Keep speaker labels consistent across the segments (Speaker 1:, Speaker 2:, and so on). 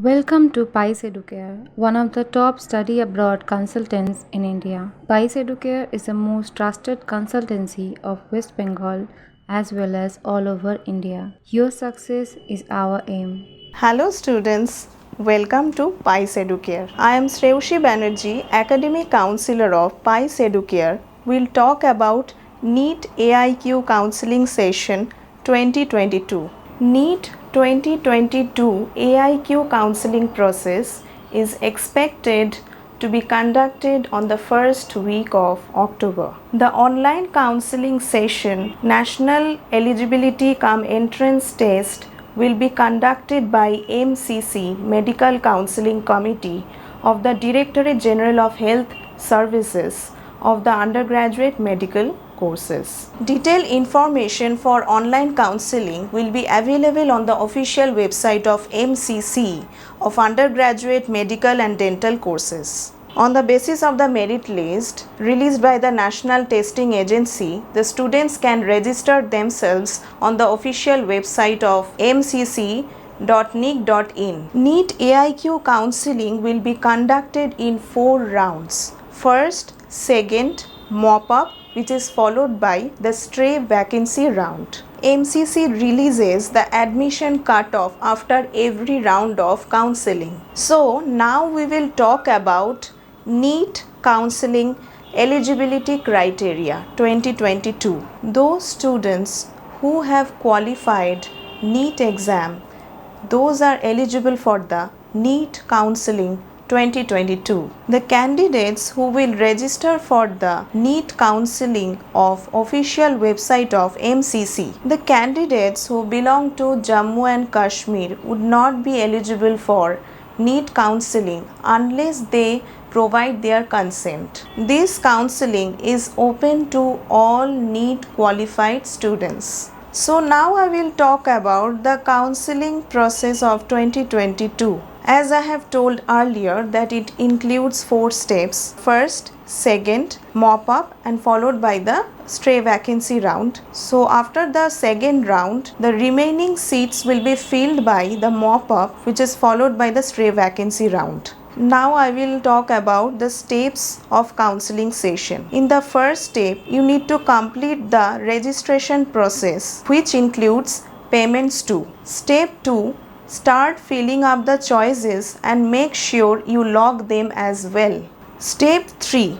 Speaker 1: Welcome to Pice Educare, one of the top study abroad consultants in India. Pice Educare is the most trusted consultancy of West Bengal as well as all over India. Your success is our aim.
Speaker 2: Hello students, welcome to Pice Educare. I am Shreyashi Banerjee, Academic Counselor of Pice Educare. We'll talk about NEET AIQ Counseling Session 2022. NEET 2022 AIQ counseling process is expected to be conducted on the first week of October. The online counseling session, National Eligibility cum Entrance Test, will be conducted by MCC Medical Counselling Committee of the Directorate General of Health Services of the undergraduate medical courses. Detailed information for online counseling will be available on the official website of MCC of undergraduate medical and dental courses. On the basis of the merit list released by the National Testing Agency, the students can register themselves on the official website of mcc.nic.in. NEET AIQ counseling will be conducted in 4 rounds. First, second, mop-up, which is followed by the stray vacancy round. MCC releases the admission cutoff after every round of counseling. So now we will talk about NEET Counselling Eligibility Criteria 2022. Those students who have qualified NEET exam, those are eligible for the NEET Counselling 2022. The candidates who will register for the NEET counseling of official website of MCC. The candidates who belong to Jammu and Kashmir would not be eligible for NEET counseling unless they provide their consent. This counseling is open to all NEET qualified students. So now I will talk about the counseling process of 2022. As I have told earlier that it includes 4 steps. First, second, mop-up and followed by the stray vacancy round. So after the second round, the remaining seats will be filled by the mop-up, which is followed by the stray vacancy round. Now I will talk about the steps of counseling session. In the first step, you need to complete the registration process, which includes payments too. Step 2, start filling up the choices and make sure you log them as well. Step 3,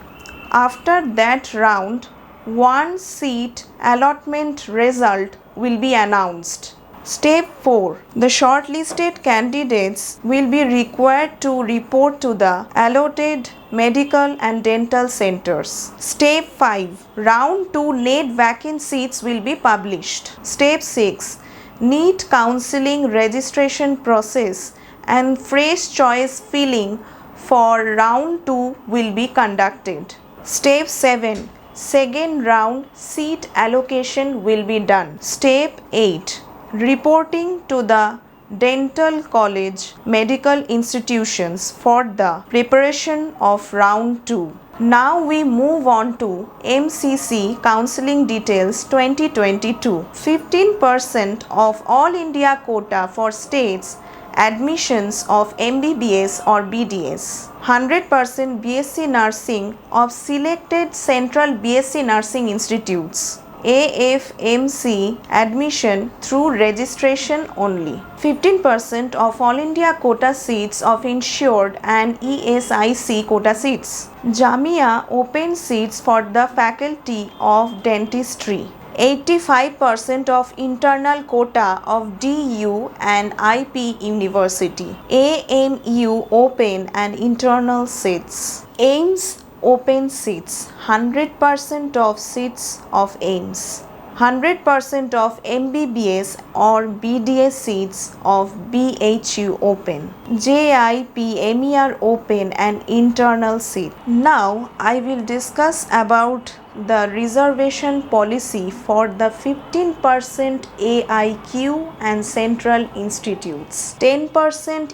Speaker 2: after that round, one seat allotment result will be announced. Step 4, the shortlisted candidates will be required to report to the allotted medical and dental centers. Step 5, round 2 net vacant seats will be published. Step 6, NEET counseling registration process and fresh choice filling for round 2 will be conducted. Step 7, second round seat allocation will be done. Step 8, reporting to the dental college medical institutions for the preparation of round 2. Now we move on to MCC Counseling Details 2022. 15% of all India quota for states admissions of MBBS or BDS. 100% BSc Nursing of selected central BSc Nursing institutes. AFMC admission through registration only. 15% of all India quota seats of insured and ESIC quota seats. Jamia open seats for the faculty of dentistry. 85% of internal quota of DU and IP university. ANU open and internal seats. AIMS open seats, 100% of seats of AIMS, 100% of MBBS or BDS seats of BHU open, JIP MER open and internal seat. Now I will discuss about the reservation policy for the 15% AIQ and central institutes, 10%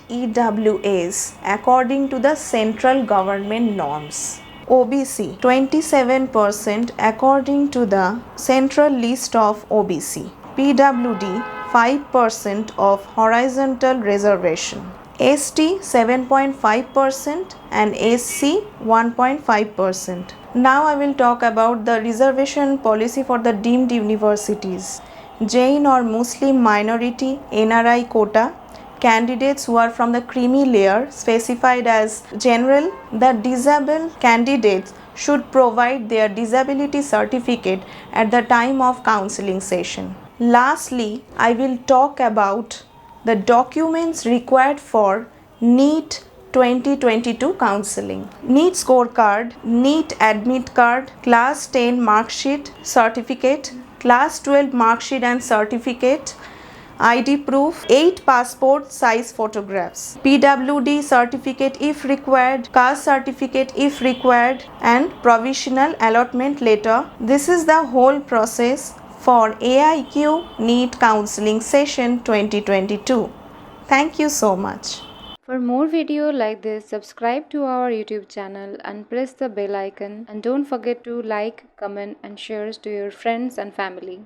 Speaker 2: EWS according to the central government norms. OBC 27% according to the central list of OBC. PWD 5% of horizontal reservation. ST 7.5% and SC 1.5%. Now I will talk about the reservation policy for the deemed universities. Jain or Muslim minority NRI quota candidates who are from the creamy layer specified as general, the disabled candidates should provide their disability certificate at the time of counseling session. Lastly, I will talk about the documents required for NEET 2022 counseling. NEET scorecard, NEET admit card, class 10 mark sheet, certificate, class 12 mark sheet and certificate, ID proof, 8 passport size photographs, PWD certificate if required, caste certificate if required, and provisional allotment letter. This is the whole process for AIQ NEET Counseling Session 2022. Thank you so much.
Speaker 1: For more video like this, subscribe to our YouTube channel and press the bell icon, and don't forget to like, comment and share to your friends and family.